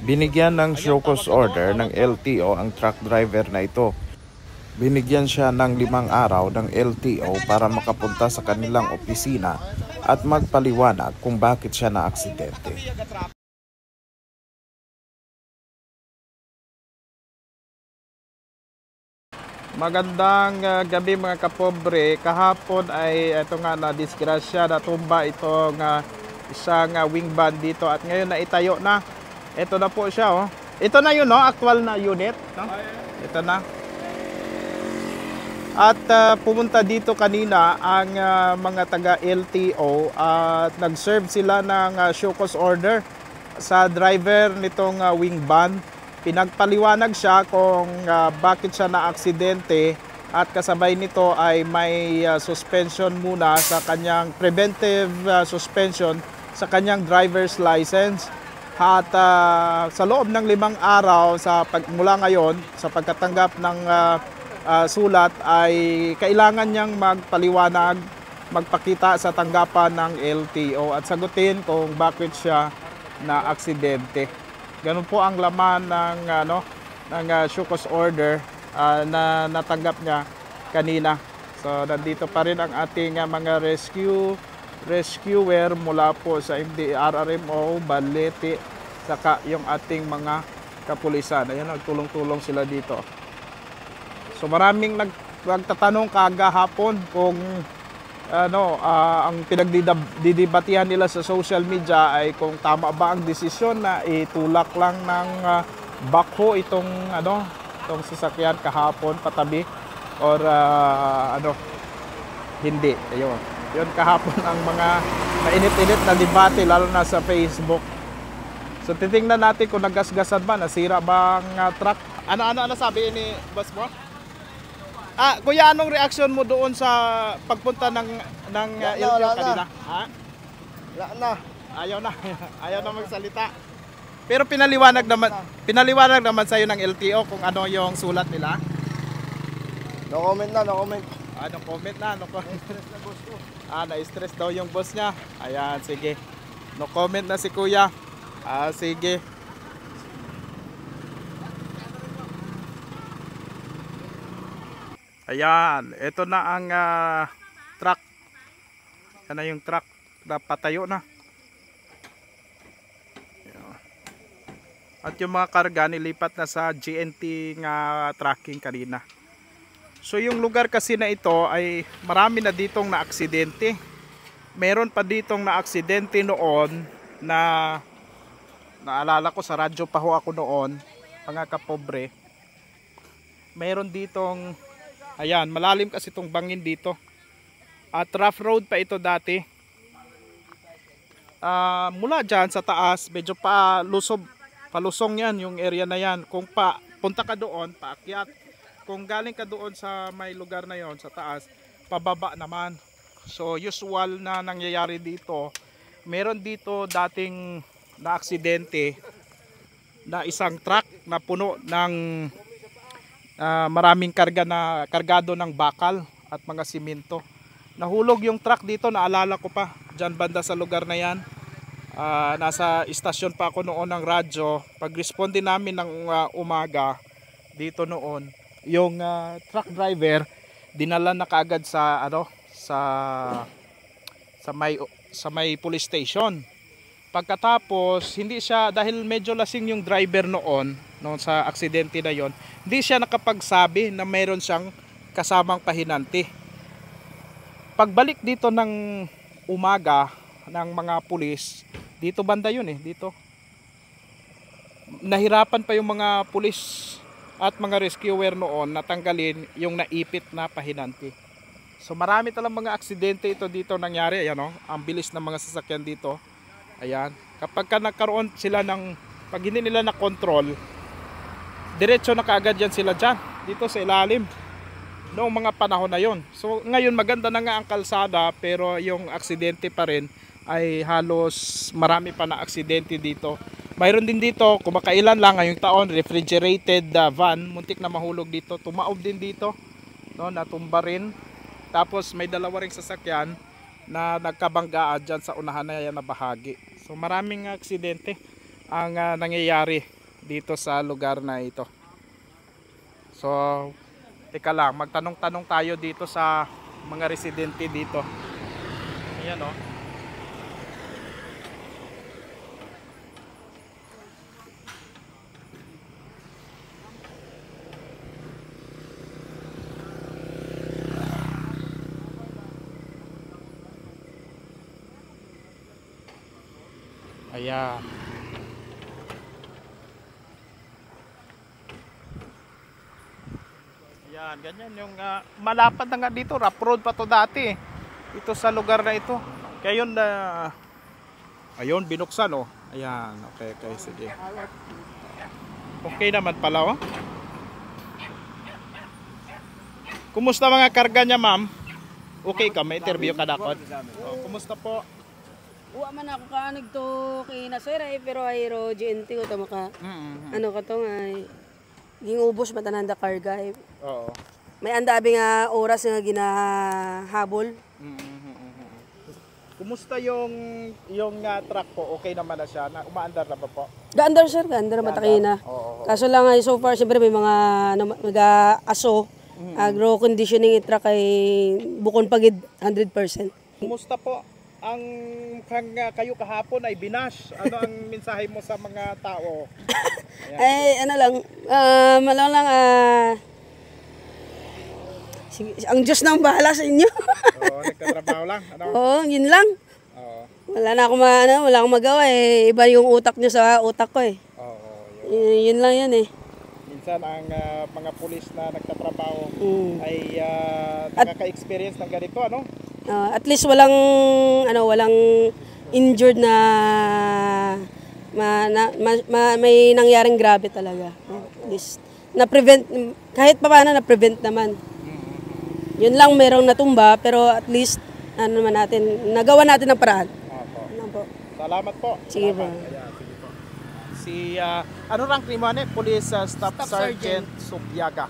Binigyan ng show cause order ng LTO ang truck driver na ito. Binigyan siya ng 5 araw ng LTO para makapunta sa kanilang opisina at magpaliwanag kung bakit siya na-aksidente. Magandang gabi mga kapobre. Kahapon ay ito nga na disgrasya, natumba itong isang wing van dito at ngayon na itayo na. Ito na po siya oh. Ito na yun no, actual na unit, no? Ito na. At pumunta dito kanina ang mga taga LTO at nag-serve sila ng show cause order sa driver nitong wing van. Pinagpaliwanag siya kung bakit siya na-aksidente at kasabay nito ay may suspension muna sa kanyang preventive suspension sa kanyang driver's license. At sa loob ng 5 araw mula ngayon sa pagkatanggap ng sulat ay kailangan niyang magpaliwanag, magpakita sa tanggapan ng LTO at sagutin kung bakit siya na-aksidente. Ganun po ang laman ng show cause order na natanggap niya kanina. So nandito pa rin ang ating mga rescuer mula po sa MDRRMO, Balete, saka yung ating mga kapulisan. Ayan, nagtulong-tulong sila dito. So maraming nagtatanong kagahapon kung ang pinagdidibatihan nila sa social media ay kung tama ba ang desisyon na itulak lang ng backhoe itong sasakyan kahapon patabi or hindi. Ayun. Yun kahapon ang mga mainit-init na debate lalo na sa Facebook. So titingnan natin kung nagasgasan ba, nasira ba ang truck. Ano sabi ni boss mo? Kuya, anong reaction mo doon sa pagpunta ng LTO kanina? Ha? Wala na. Ayaw na magsalita. Pero pinaliwanag naman sa iyo ng LTO kung ano yung sulat nila. No comment na, no comment. No comment na, no comment. Na-stress na boss ko. Na-stress daw yung boss niya. Ayan, sige. No comment na si kuya. Sige. Ayan, ito na ang truck. Yan na yung truck na patayo na. At yung mga karga nilipat na sa GNT nga tracking kanina. So yung lugar kasi na ito ay marami na ditong na-aksidente. Meron pa ditong na-aksidente noon na naalala ko sa radyo pa ho ako noon, mga kapobre. Meron ditong ayan, malalim kasi itong bangin dito. At rough road pa ito dati. Mula dyan sa taas, medyo palusong yan yung area na yan. Kung punta ka doon, paakyat. Kung galing ka doon sa may lugar na yon sa taas, pababa naman. So usual na nangyayari dito. Meron dito dating na aksidente na isang truck na puno ng maraming kargado ng bakal at mga simento. Nahulog yung truck dito, naalala ko pa, dyan banda sa lugar na yan. Nasa istasyon pa ako noon ng radyo. Pag-respond din namin ng umaga dito noon, yung truck driver dinala na kaagad sa may police station. Pagkatapos, hindi siya, dahil medyo lasing yung driver noon sa aksidente na yon, hindi siya nakapagsabi na mayroon siyang kasamang pahinanti. Pagbalik dito ng umaga ng mga pulis, dito banda yun dito. Nahirapan pa yung mga pulis at mga rescuer noon natanggalin yung naipit na pahinanti. So marami talang mga aksidente dito nangyari. Ayan ang bilis ng mga sasakyan dito. Ayan, kapag nagkaroon sila pag hindi nila na control, diretso na kaagad yan sila dyan, dito sa ilalim noong mga panahon na yon. So ngayon maganda na nga ang kalsada, pero yung aksidente pa rin ay halos marami pa na aksidente dito. Mayroon din dito, kumakailan lang ngayong taon, refrigerated van, muntik na mahulog dito, tumaob din dito, natumba rin. Tapos may dalawa ring sasakyan na nagkabanggaan dyan sa unahan na yan na bahagi. So maraming aksidente. ang nangyayari dito sa lugar na ito. So, teka lang, magtanong-tanong tayo dito sa mga residente dito. Ayan o. Ayan. Ayan, ganyan yung malapad na nga dito. Rough road pa to dati. Ito sa lugar na ito. Kaya yun ayun, binuksan oh. Ayan, okay, sige. Okay naman pala oh. Kumusta mga karga niya, ma'am? Okay ka, may interview ka dapat. Oh, kumusta po? Uwa man ako kaanag to kay Nasir pero ay ro GNT ko to maka ano ka to ay gingubos matananda karga eh. Oo. May andabi nga oras nga ginahabol. Kumusta yung truck po? Okay naman na siya? Umaandar na ba po? Gaandar sir, gaandar matakay na. Oo. Kaso lang ay so far siyempre may mga aso agro conditioning truck ay bukon pagid 100%. Kumusta po? Ang kayo kahapon ay binash. Ano ang mensahe mo sa mga tao? Ay ano lang, malang lang ang Diyos nang bahala sa inyo. Oo, nagtatrabaho lang. Ano? Oo, yun lang. Oo. Wala na akong wala akong magawa eh. Iba yung utak nyo sa utak ko eh. Oo. Yun lang yan eh. Minsan ang mga pulis na nagtatrabaho Mm. ay nakaka-experience ng ganito, ano? At least walang injured na may nangyaring grabe talaga. At least na-prevent kahit pa paano na-prevent naman. Yun lang merong natumba pero at least ano naman natin nagawa natin ng paraan. Opo. Ano po? Salamat po. Sige po. Salamat. Ayan, sige po. Si ano rank ni mo Police Staff Sergeant Subyaga.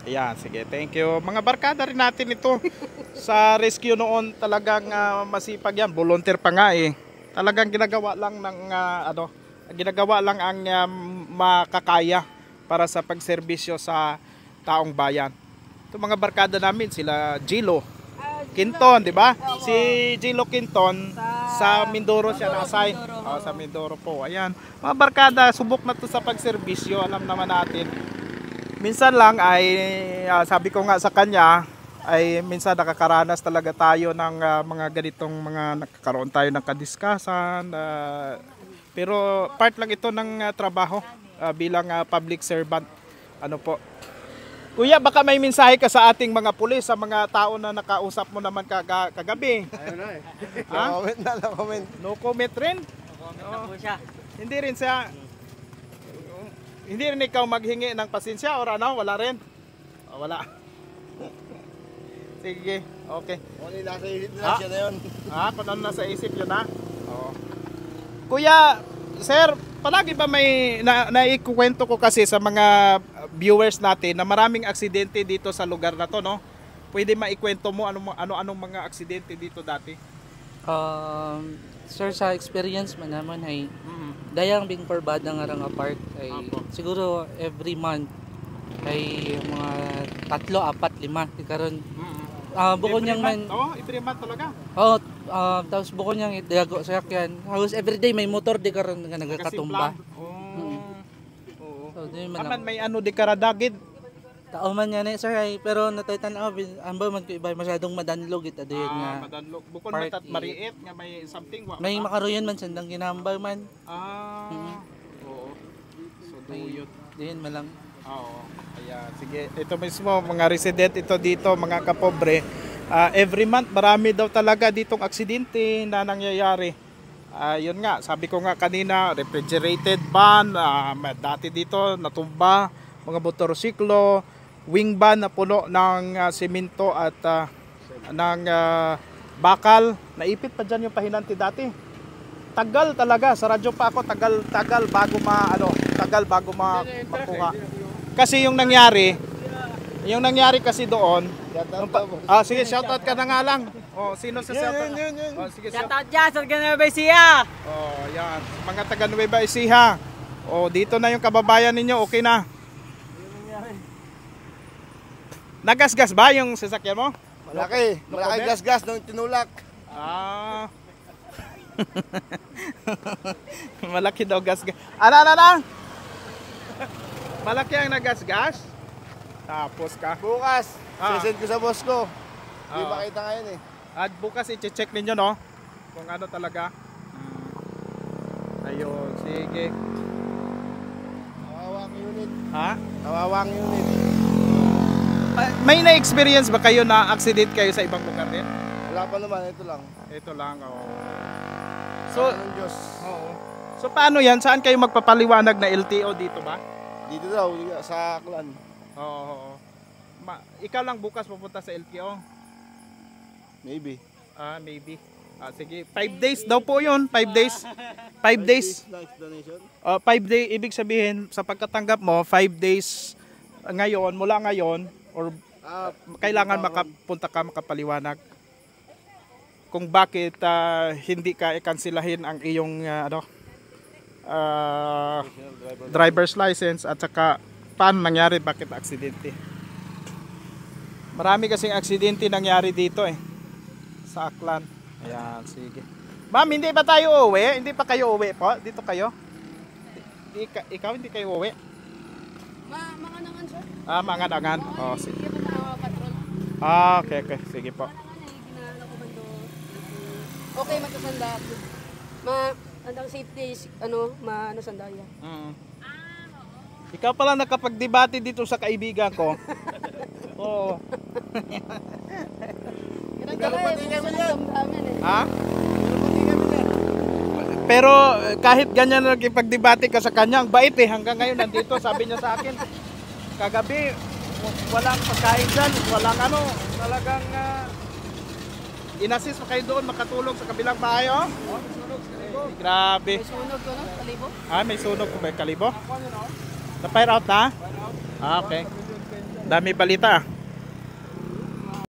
Ayan, sige. Thank you. Mga barkada rin natin ito sa rescue noon, talagang masipag yan. Volunteer pa nga eh. Talagang ginagawa lang ng ginagawa lang ang makakaya para sa pagserbisyo sa taong bayan. Ito mga barkada namin, sila Gilo Quinton, di ba? Si Gilo Quinton sa Mindoro siya na-assign. Sa Mindoro po. Ayan. Mga barkada, subok na to sa pagserbisyo. Alam naman natin. Minsan lang ay sabi ko nga sa kanya ay minsan nakakaranas talaga tayo ng mga ganitong nakakaroon tayo ng kadiskasan. Pero part lang ito ng trabaho bilang public servant. Ano po? Kuya, baka may mensahe ka sa ating mga pulis, sa mga tao na nakausap mo naman kagabi. Ayun na eh. Ha? No comment na, no comment. No comment rin? Hindi rin siya. Hindi rin ikaw maghingi ng pasensya or ano? Wala rin? Wala. Sige, okay. Kung nasa isip nila siya na yun. Kung ano nasa isip yun ha? Oo. Kuya, sir, palagi ba may naikukwento ko kasi sa mga viewers natin na maraming aksidente dito sa lugar na to, no? Pwede maikwento mo anong mga aksidente dito dati? Sir, sa experience man naman ay dayang bing perbada nga rang apart ay siguro every month ay mga 3, 4, 5 di karon. Bukod niyang man every month talaga. tapos bukod niyang idago sa sakyan. Halos everyday may motor di karon nga nagakatumba. So di man Aman may di karadagid. tao man yan sir ay pero natay-tan-aw ambaw man ko iba masyadong madanlog ita dayon nga. Madanlog. Bukod part matat mariit nga may something May makaruyon man sandang ginambay man. Oo. So duyot. Diyan man lang. Oo. Ayan, sige. Ito mismo, mga resident ito dito, mga kapobre. Every month, marami daw talaga ditong aksidente na nangyayari. Yun nga, sabi ko nga kanina, refrigerated van, dati dito natumba, mga motorsiklo, wing van na puno ng semento at ng bakal. Naipit pa dyan yung pahinanti dati. Tagal talaga, sa radyo pa ako, tagal bago makuha. Kasi yung nangyari kasi doon, sige, shoutout ka na nga lang. Oh, sino sa Yun. Oh, sige, Shout out dyan sa Nueva Ecija! Oh, yan. Mga taga Nueva Ecija. Oh, dito na yung kababayan ninyo. Okay na. Nagasgas ba yung sasakyan mo? Malaki. Malaki gas-gas nung tinulak. Ah. Malaki daw gasgas. Ano? Malaki ang nagasgas? Tapos ka. Bukas, sesend ko sa boss ko. Hindi Ah. makita ngayon eh. At bukas i-check ninyo, no? Kung ano talaga. Ayun, sige. Kawawang unit. Ha? Kawawang unit. May na-experience ba kayo na accident kayo sa ibang lugar din? Wala pa naman, ito lang. Ito lang, oh. So, So, ng Diyos. oo. So paano yan? Saan kayo magpapaliwanag na LTO dito ba? Dito daw, sa Aklan. Oo. Ikaw lang bukas pupunta sa LTO? Maybe. Maybe. Sige, 5 days daw po yun. 5 days. 5 days. Nice donation. 5 days, ibig sabihin, sa pagkatanggap mo, 5 days ngayon, mula ngayon, or kailangan makapunta ka, makapaliwanag kung bakit hindi ka ikansilahin ang iyong driver's license at saka paano nangyari, bakit aksidente. Marami kasing aksidente nangyari dito sa Aklan. Ayan, sige. Ma'am, hindi pa tayo uwi? Hindi pa kayo uwi po? Dito kayo? Ikaw hindi kayo uwi? Mga nangan, sir. Mga dangan. Oh, sige. Hindi pa na patrol. Okay. Sige po. Okay, magkasanda. Andang safety, sandaya. Ikaw pala nakapagdebate dito sa kaibigan ko. Oo. Ha? Pero kahit ganyan na nagipagdebate ka sa kanya, ang bait hanggang ngayon nandito, sabi niya sa akin, kagabi, walang pagkain dyan, walang talagang inassist pa kayo doon, makatulong sa kabilang bahay, oh. Grabe. May sunog ko, no? Kalibo? May sunog ko ba yung kalibo? Na-fire out na? Okay. Dami balita.